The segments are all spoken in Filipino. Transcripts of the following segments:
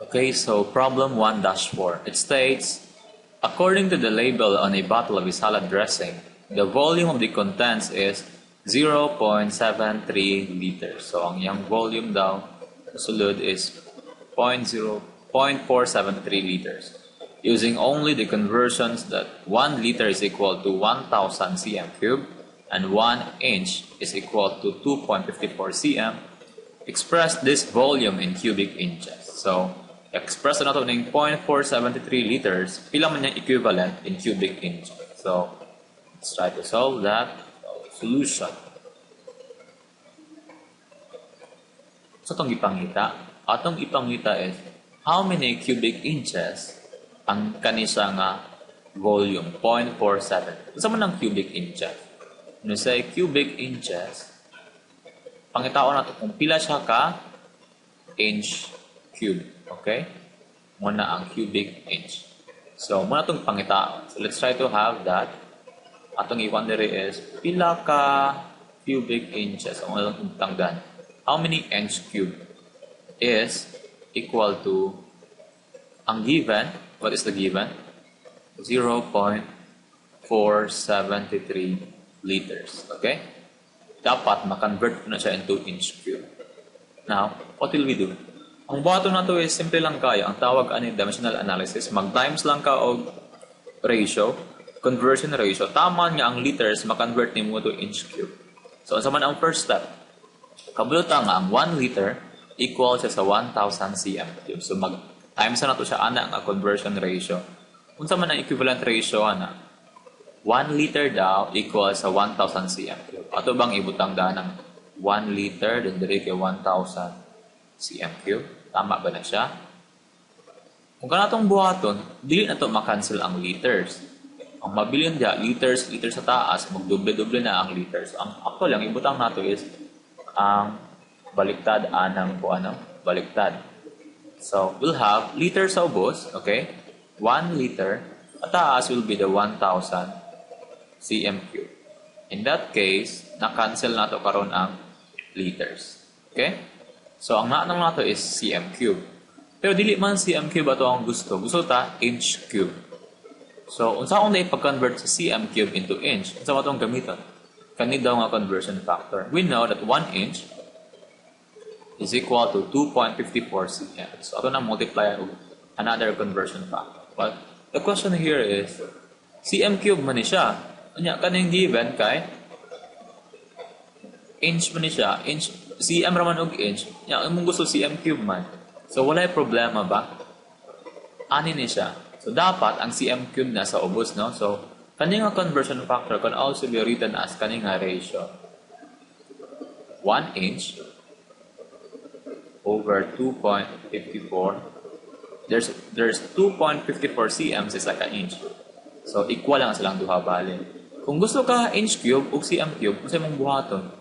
Okay, so problem 1-4. It states, according to the label on a bottle of a salad dressing, the volume of the contents is 0.73 liters. So, ang iyang volume daw, sulod is 0.473 liters. Using only the conversions that 1 liter is equal to 1,000 cm cubed and 1 inch is equal to 2.54 cm, express this volume in cubic inches. So, express na ito ng 0.473 liters, pila man yung equivalent in cubic inches. So, let's try to solve that. Solution. So, itong ipangita is how many cubic inches ang kanisa nga volume, 0.47. Isa man ang cubic inches. When you say cubic inches, pangitao natin kung pila siya ka inch cube. Okay? Muna ang cubic inch. So, muna itong pangitao. So, let's try to have that. Atong iwan diri is pila ka cubic inches. Ang walang tanggan. How many inch cube is equal to ang given. What is the given? 0.473 liters. Okay? Dapat makonvert na siya into inch cube. Now, what will we do? Ang buhaton na ito is simple lang kaya. Ang tawag ani dimensional analysis. Mag-times lang ka o ratio, conversion ratio. Tama niya ang liters, makonvert ni mo to inch cube. So, sa man ang first step, kabulutan nga ang 1 liter equal siya sa 1,000 cm cube. So, mag-times na ito siya ana ang conversion ratio. Kung sa man ang equivalent ratio, 1 liter daw equal sa 1,000 cm cube. Ato bang ibutang daan ng 1 liter, then dire kay 1,000 cm cube. Tama ba na siya? Kung kanatong buhaton, dili na ito makancel ang liters. Ang mabilin diya, liters sa taas, magdoble-doble na ang liters. Ang actual lang, ibutang nato is ang baliktad anang po baliktad. So, we'll have liters sa ubos, okay? 1 liter, at taas will be the 1,000 cm cube. In that case, na-cancel na ito karon ang liters. Okay? So, ang naanong nato is cm cube. Pero dili man cm cube ato ang gusto. Gusto ta inch cube. So, unsa akong na-ipag-convert sa cm cube into inch? Unsa matong gamiton? Kani daw nga conversion factor. We know that 1 inch is equal to 2.54 cm. So, ato na multiply another conversion factor. But the question here is, cm cube man ni siya. Anya kaning given kay inch man ni siya. cm raman og inch. Nya imong gusto cm cube man. So wala problema ba? Ani ni siya. So dapat ang cm cube na sa ubos, no? So kaning nga conversion factor can also be written as kaning nga ratio. 1 inch over 2.54. There's 2.54 cm is like an inch. So equal lang silang duha bali. Kung gusto ka inch cube o cm cube, kung sa imong buhaton,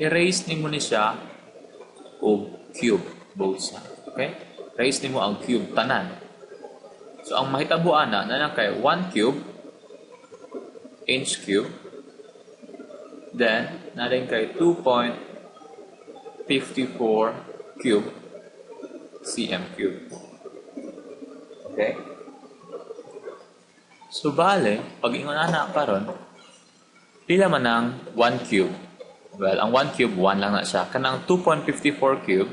i-raise nimo ni siya o cube, both sides. Okay? Raise nimo ang cube, tanan. So, ang mahitabuan na lang kay 1 cube, inch cube, then, nalang kay 2.54 cube, cm cube. Okay? So, bale, pag ingon na karon, pila man ang 1 cube. Well, ang 1 cube, 1 lang na siya. Kanang 2.54 cube,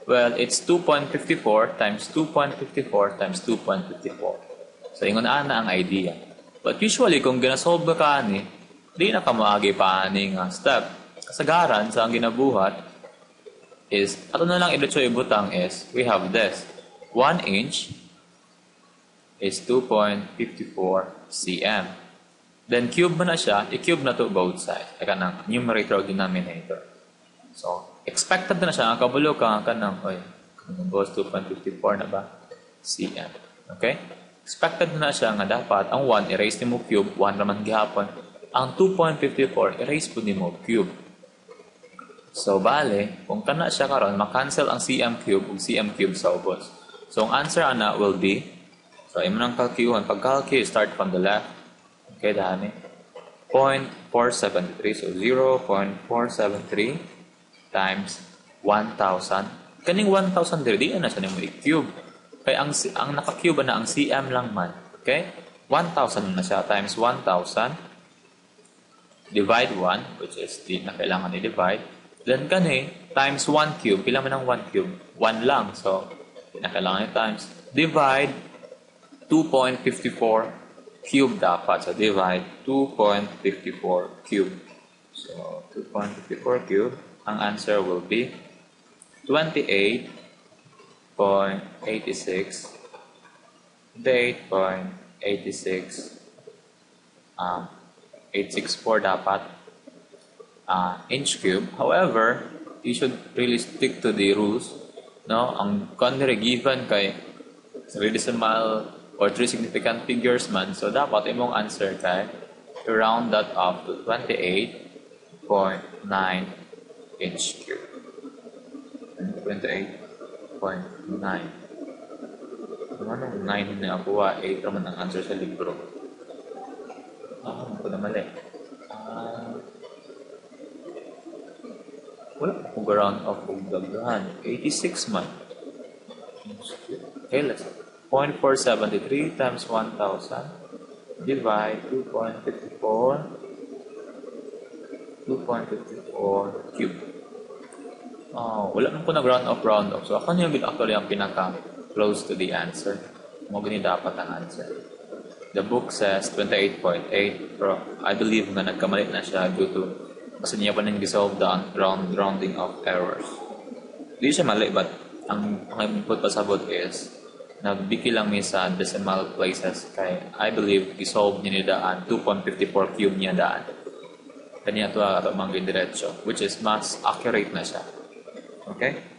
well, it's 2.54 times 2.54 times 2.54. So, ingon na ang idea. But usually, kung ginasolve ka ni, di na ka maagi pa ni nga step. Kasagaran sa ang ginabuhat is, ato na lang ilutso ibutang is, we have this. 1 inch is 2.54 cm. Then, cube mo na siya, i-cube na to both sides. Kaya ng numerator o denominator. So, expected na siya, ang kabulo ka, kanang, both 2.54 na ba? cm. Okay? Expected na siya nga dapat, ang 1, erase ni mo cube, 1 naman gihapon. Ang 2.54, erase po ni mo cube. So, bale, kung kana siya karon, makancel ang cm cube o cm cube sa ubos. So, ang answer ana will be, so, imo nang calculate. Pag-calculate, start from the left. Okay, dami. 0.473. So, 0.473 times 1,000. Kaning 1,000 dire, di na siya nimo i-cube. Kaya ang naka-cube na ang cm lang man. Okay? 1,000 na siya times 1,000 divide 1, which is the na kailangan i-divide. Then kani, times 1 cube. Pila man ang 1 cube? 1 lang. So, na kailangan i-times. Divide 2.54 cube dapat. So, divide 2.54 cube. So, 2.54 cube. Ang answer will be 28.86. 28.86. 864 dapat inch cube. However, you should really stick to the rules. No, ang country given kay 3 decimal or 3 significant figures man. So dapat imong answer kay round that up to 28.9 inch cube. 28.9. Anong 9 na ako? 8 naman ang answer sa libro. Ako na mali. Wala akong round off of daghan. 86 man. Okay, let's 0.473 times 1,000 divide 2.54 cube. Wala nang po round off. So, ako niya actually ang pinaka-close to the answer. Mo gani dapat ang answer. The book says 28.8, pero I believe na nagkamali na siya due to kasi niya pa nang resolve the rounding of errors. Hindi siya mali, but ang input pasabot is nagbiki lang mi sa decimal places kay I believe resolve niya daan 2.54 cube niya daan. Kanya ito ato mga diretso, which is mas accurate na siya. Okay?